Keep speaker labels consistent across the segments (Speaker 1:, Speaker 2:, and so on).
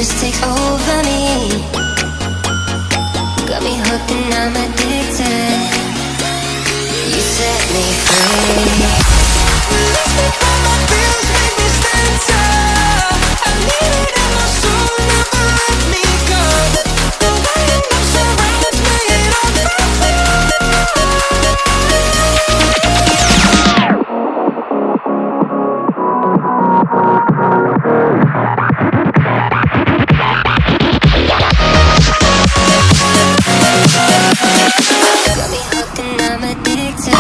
Speaker 1: just takes over me. Got me hooked and I'm addicted. You set me free. Let's make all my feels, make me stand tall. I need it in my soul, never let me go. The light up surrounds me, it all got me hooked and I'm addicted.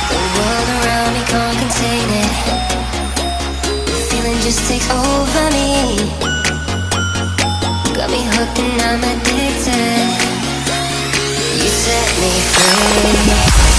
Speaker 1: The world around me can't contain it. The feeling just takes over me. Got me hooked and I'm addicted. You set me free.